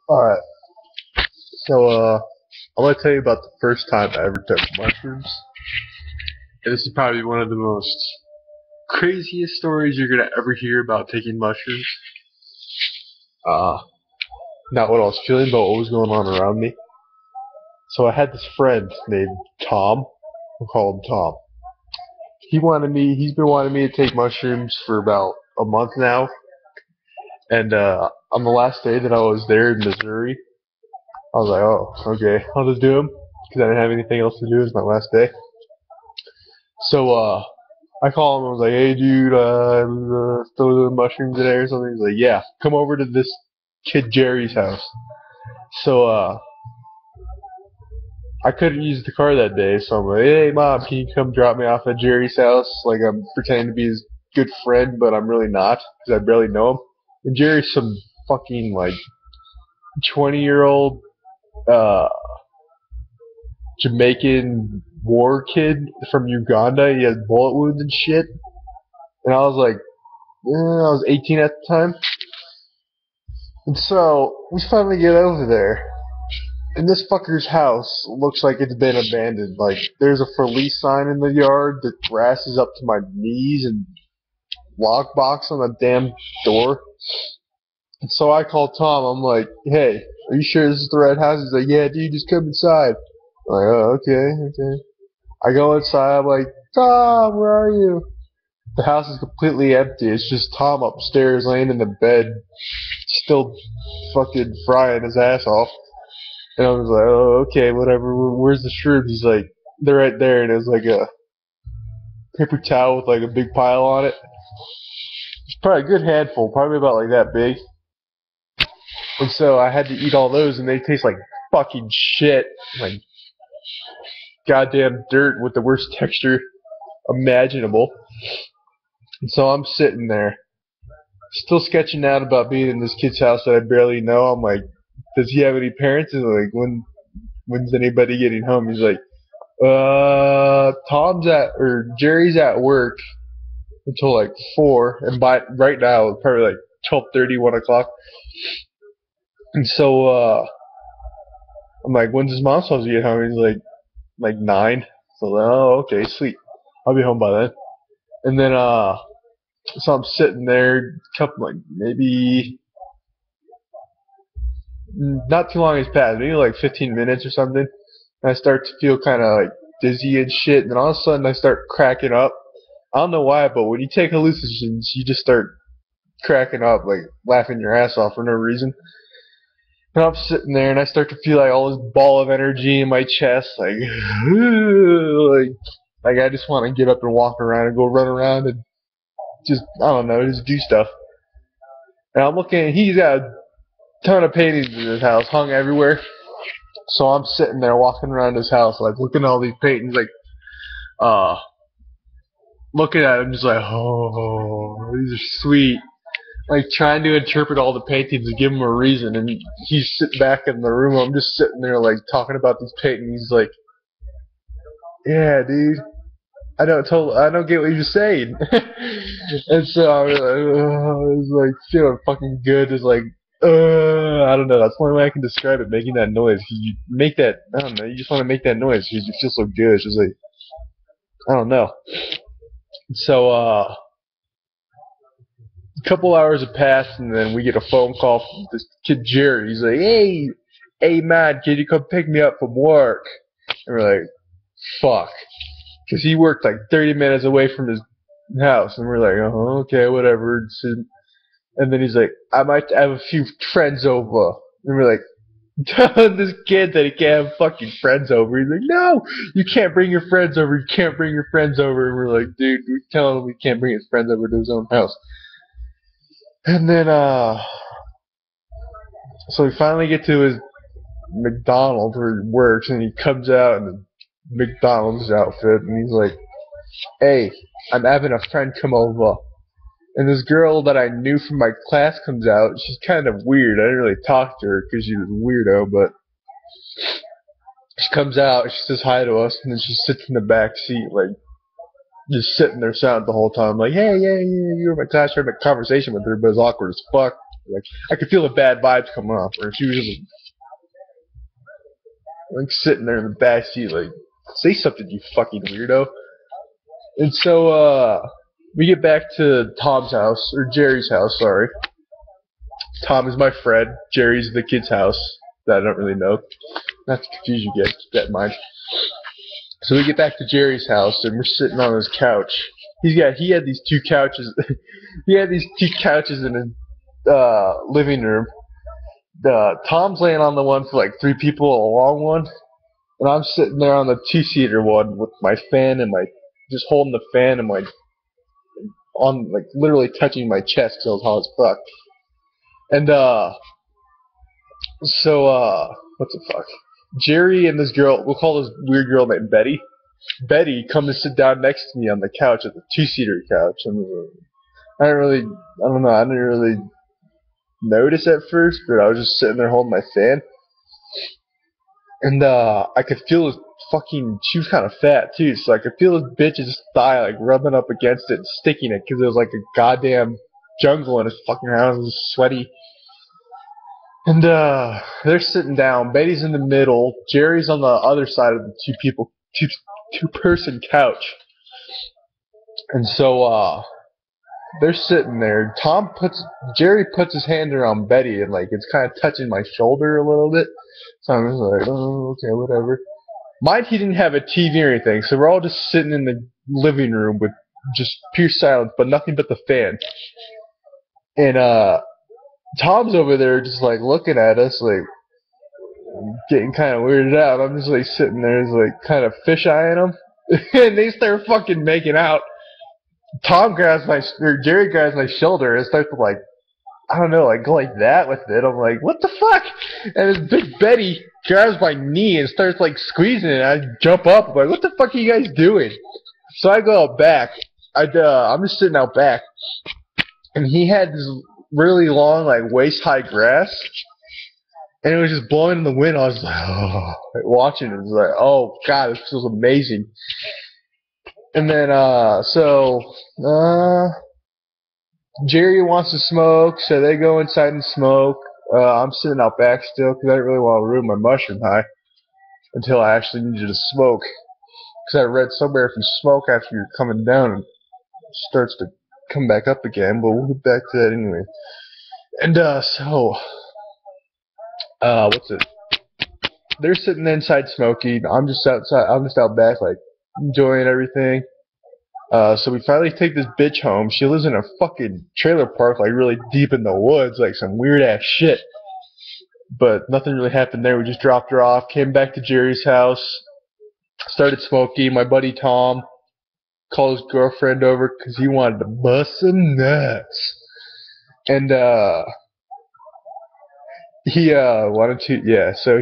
Alright, so, I'm gonna tell you about the first time I ever took mushrooms. And this is probably one of the most craziest stories you're gonna ever hear about taking mushrooms. Uh, Not what I was feeling, but what was going on around me. So I had this friend named Tom. We'll call him Tom. He's been wanting me to take mushrooms for about a month now. And, on the last day that I was there in Missouri, I was like, oh, okay, I'll just do them. Because I didn't have anything else to do. It was my last day. So, I call him and I was like, hey dude, still doing mushrooms today or something? He's like, yeah, come over to this kid Jerry's house. So, I couldn't use the car that day, so I'm like, hey mom, can you come drop me off at Jerry's house? Like, I'm pretending to be his good friend, but I'm really not, because I barely know him. And Jerry's some fucking, like, 20-year-old, Jamaican war kid from Uganda. He has bullet wounds and shit. And I was like, I was 18 at the time. And so, we finally get over there. And this fucker's house looks like it's been abandoned. Like, there's a for lease sign in the yard. The grass is up to my knees and lockbox on the damn door. And so I called Tom. I'm like, hey, are you sure this is the right house? He's like, yeah, dude, just come inside. I'm like, oh, okay. I go inside. I'm like, Tom, where are you? The house is completely empty. It's just Tom upstairs laying in the bed, still fucking frying his ass off. And I was like, oh, okay, whatever. Where's the shrooms? He's like, they're right there. And it was like a paper towel with like a big pile on it. It's probably a good handful, probably about like that big. And so I had to eat all those, and they taste like fucking shit. Like goddamn dirt with the worst texture imaginable. And so I'm sitting there, still sketching out about being in this kid's house that I barely know. I'm like, does he have any parents? And like, when's anybody getting home? He's like, Jerry's at work until like 4, and by right now it's probably like 12:30, 1 o'clock. And so I'm like, when's his mom supposed to get home? He's like 9. So oh, okay, sweet, I'll be home by then. And then so I'm sitting there, couple like maybe not too long has passed, maybe like 15 minutes or something. And I start to feel kind of like dizzy and shit. And then all of a sudden I start cracking up. I don't know why, but when you take hallucinogens, you just start cracking up, like laughing your ass off for no reason. And I'm sitting there and I start to feel like all this ball of energy in my chest, like like I just want to get up and walk around and go run around and just, I don't know, just do stuff. And I'm looking, he's got a ton of paintings in his house, hung everywhere. So I'm sitting there walking around his house, like looking at all these paintings, like, looking at him, just like, oh, these are sweet. Like trying to interpret all the paintings and give him a reason. And he's sitting back in the room. I'm just sitting there, like talking about these paintings. He's like, yeah, dude, I don't get what you're saying. And so I was like feeling fucking good. It's like, I don't know. That's the only way I can describe it. Making that noise. You make that. I don't know. You just want to make that noise because you feel so good. It's just like, I don't know. So a couple hours have passed, and then we get a phone call from this kid Jerry. He's like, hey man, can you come pick me up from work? And we're like, fuck. Because he worked like 30 minutes away from his house. And we're like, oh, okay, whatever. And then he's like, I might have a few friends over. And we're like, telling this kid that he can't have fucking friends over. He's like, no, you can't bring your friends over. You can't bring your friends over. And we're like, dude, we tell him we can't bring his friends over to his own house. And then, so we finally get to his McDonald's where he works, and he comes out in the McDonald's outfit, and he's like, hey, I'm having a friend come over. And this girl that I knew from my class comes out. She's kind of weird. I didn't really talk to her because she was a weirdo, but she comes out, she says hi to us, and then she sits in the back seat, like, just sitting there silent the whole time, like, hey, yeah, you were in my class, having a conversation with her, but it's awkward as fuck. Like, I could feel the bad vibes coming off her. She was just like sitting there in the back seat, like, say something, you fucking weirdo. And so, we get back to Tom's house, or Jerry's house, sorry. Tom is my friend. Jerry's the kid's house that I don't really know. Not to confuse you guys, keep that in mind. So we get back to Jerry's house, and we're sitting on his couch. He had these two couches. He had these two couches in his living room. Tom's laying on the one for like 3 people, a long one, and I'm sitting there on the 2-seater one with my fan and just holding the fan and on like literally touching my chest because I was hot as fuck. And what the fuck? Jerry and this girl, we'll call this weird girl named Betty. Betty come to sit down next to me on the couch at the 2-seater couch. And I didn't really notice at first, but I was just sitting there holding my fan. And I could feel this she was kind of fat too, so I could feel this bitch's thigh like rubbing up against it and sticking it because it was like a goddamn jungle in his fucking house. It was sweaty. And they're sitting down. Betty's in the middle. Jerry's on the other side of the two-person couch. And so they're sitting there. Jerry puts his hand around Betty and like it's kind of touching my shoulder a little bit. So I'm just like, oh, okay, whatever. Mind he didn't have a TV or anything, so we're all just sitting in the living room with just pure silence, but nothing but the fan. And Tom's over there just like looking at us, like getting kind of weirded out. I'm just like sitting there, just like kind of fish-eyeing them, and they start fucking making out. Jerry grabs my shoulder and starts to like, I don't know, like go like that with it. I'm like, what the fuck? And this big Betty grabs my knee and starts like squeezing it. I jump up, I'm like, what the fuck are you guys doing? So I go out back. I'm just sitting out back, and he had this really long, like waist-high grass, and it was just blowing in the wind. I was like, oh, like, watching it. It was like, oh god, this feels amazing. And then, Jerry wants to smoke, so they go inside and smoke. I'm sitting out back still because I didn't really want to ruin my mushroom high until I actually needed to smoke. Because I read somewhere if you smoke after you're coming down, it starts to come back up again, but we'll get back to that anyway. And, they're sitting inside smoking. I'm just outside. I'm just out back, like, enjoying everything. So we finally take this bitch home. She lives in a fucking trailer park, like really deep in the woods, like some weird ass shit. But nothing really happened there. We just dropped her off, came back to Jerry's house, started smoking. My buddy Tom called his girlfriend over because he wanted to bust some nuts. And he wanted to, yeah. So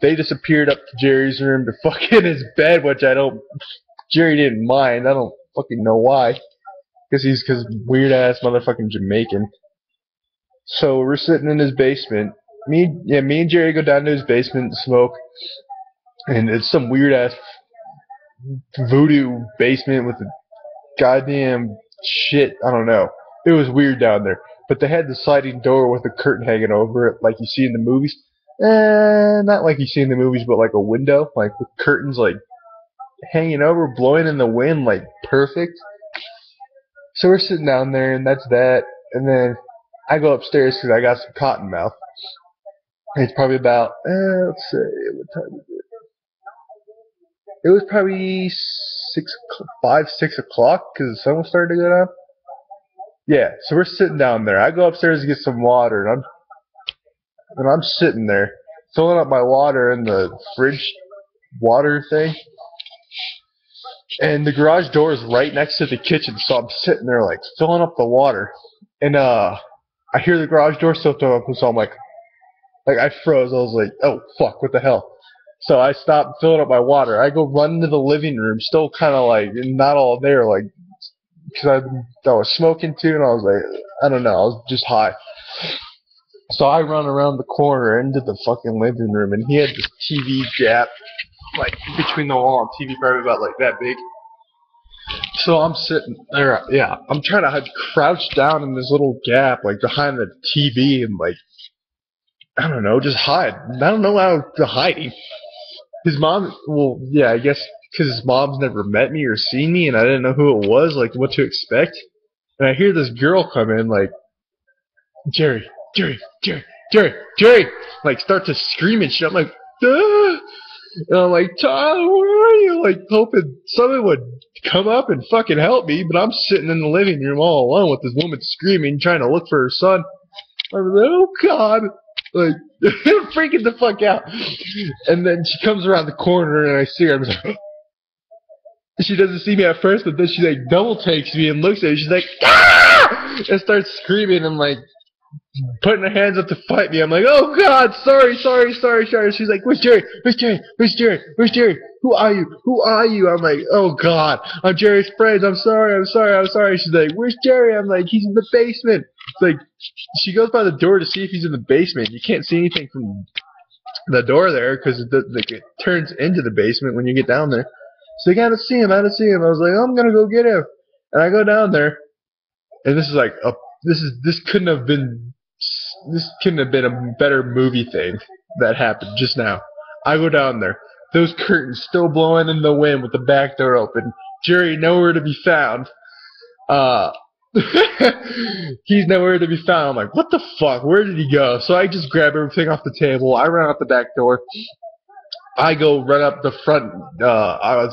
they disappeared up to Jerry's room to fuck in his bed, which Jerry didn't mind. I don't fucking know why. Because weird ass motherfucking Jamaican. So we're sitting in his basement. Me and Jerry go down to his basement and smoke. And it's some weird ass voodoo basement with a goddamn shit. I don't know. It was weird down there. But they had the sliding door with a curtain hanging over it like you see in the movies. Not like you see in the movies, but like a window. Like with curtains like hanging over, blowing in the wind, like perfect. So we're sitting down there, and that's that. And then I go upstairs because I got some cotton mouth. It's probably about, let's say, what time is it? It was probably 5, 6 o'clock because the sun was starting to go down. Yeah, so we're sitting down there. I go upstairs to get some water, and I'm sitting there filling up my water in the fridge water thing. And the garage door is right next to the kitchen, so I'm sitting there like filling up the water. And I hear the garage door still open, so I'm like I froze. I was like, oh fuck, what the hell? So I stopped filling up my water. I go run into the living room, still kind of like not all there, like because I was smoking too, and I was like, I don't know, I was just high. So I run around the corner into the fucking living room, and he had this TV gap like between the wall and TV, probably about like that big. So I'm sitting there, yeah, I'm trying to crouch down in this little gap, like behind the TV, and like, I don't know, just hide. I don't know how to hide. His mom, well, yeah, I guess because his mom's never met me or seen me, and I didn't know who it was, like what to expect. And I hear this girl come in, like, Jerry, Jerry, Jerry, Jerry, Jerry, like start to scream and shit. I'm like, ah! And I'm like, Tom, where are you? Like hoping someone would come up and fucking help me, but I'm sitting in the living room all alone with this woman screaming, trying to look for her son. I'm like, oh god, like freaking the fuck out. And then she comes around the corner and I see her. I'm like, she doesn't see me at first, but then she like double takes me and looks at me. She's like, ah! And starts screaming and like putting her hands up to fight me. I'm like, oh god, sorry. She's like, where's Jerry? Where's Jerry? Where's Jerry? Where's Jerry? Who are you? Who are you? I'm like, oh god, I'm Jerry's friend. I'm sorry. She's like, where's Jerry? I'm like, he's in the basement. It's like, she goes by the door to see if he's in the basement. You can't see anything from the door there because it turns into the basement when you get down there. So you gotta see him. I was like, oh, I'm gonna go get him, and I go down there, and this is like this couldn't have been a better movie thing that happened just now. I go down there, those curtains still blowing in the wind with the back door open. Jerry nowhere to be found. He's nowhere to be found. I'm like, what the fuck? Where did he go? So I just grab everything off the table. I run out the back door. I go run up the front,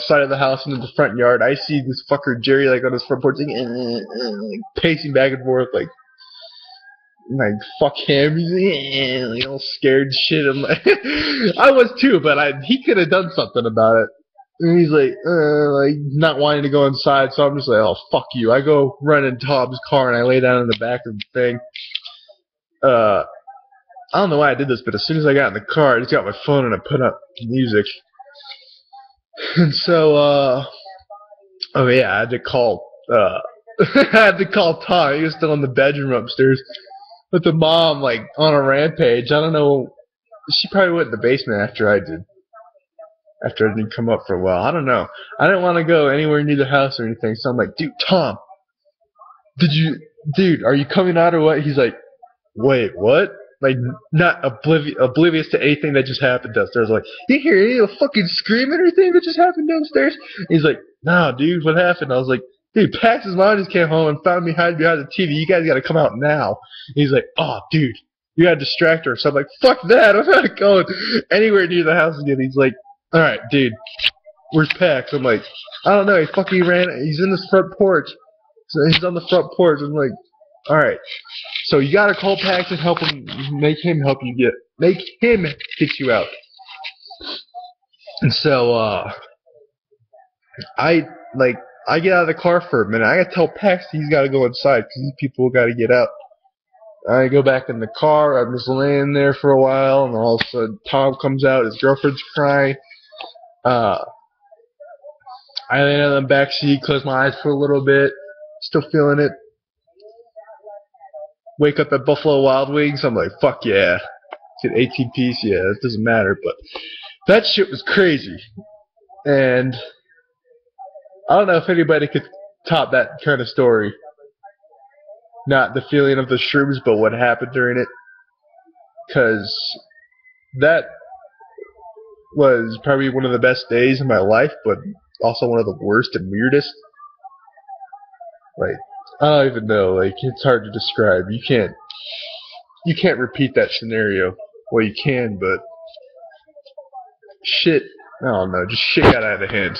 side of the house into the front yard. I see this fucker Jerry like on his front porch, like pacing back and forth, like fuck him. He's like all scared and shit. I'm like, I was too, but he could have done something about it. And he's like not wanting to go inside, so I'm just like, oh fuck you. I go run in Tom's car and I lay down in the back of the thing. I don't know why I did this, but as soon as I got in the car, I just got my phone and I put up music. And so, oh yeah, I had to call, I had to call Tom. He was still in the bedroom upstairs with the mom, like, on a rampage. I don't know. She probably went in the basement after I did. After I didn't come up for a while. I don't know. I didn't want to go anywhere near the house or anything, so I'm like, dude, Tom, dude, are you coming out or what? He's like, wait, what? Like, not oblivious to anything that just happened downstairs. Like, you hear any fucking screaming or anything that just happened downstairs? And he's like, nah, dude, what happened? I was like, dude, Pax's mom just came home and found me hiding behind the TV. You guys gotta come out now. And he's like, oh, dude, you gotta distract her. So I'm like, fuck that. I'm not going anywhere near the house again. He's like, alright, dude, where's Pax? I'm like, I don't know. He fucking ran. He's in this front porch. So he's on the front porch. I'm like, alright. So you gotta call Pax and help him, make him get you out. And so, I get out of the car for a minute. I gotta tell Pax he's gotta go inside because these people gotta get out. I go back in the car. I'm just laying there for a while, and all of a sudden Tom comes out. His girlfriend's crying. I lay down in the back seat, close my eyes for a little bit, still feeling it. Wake up at Buffalo Wild Wings. I'm like, fuck yeah. Get 18 piece, yeah, it doesn't matter. But that shit was crazy. And I don't know if anybody could top that kind of story. Not the feeling of the shrooms, but what happened during it. Because that was probably one of the best days of my life, but also one of the worst and weirdest. Like, I don't even know, like, it's hard to describe. You can't repeat that scenario. Well, you can, but shit, I don't know, just shit got out of hand.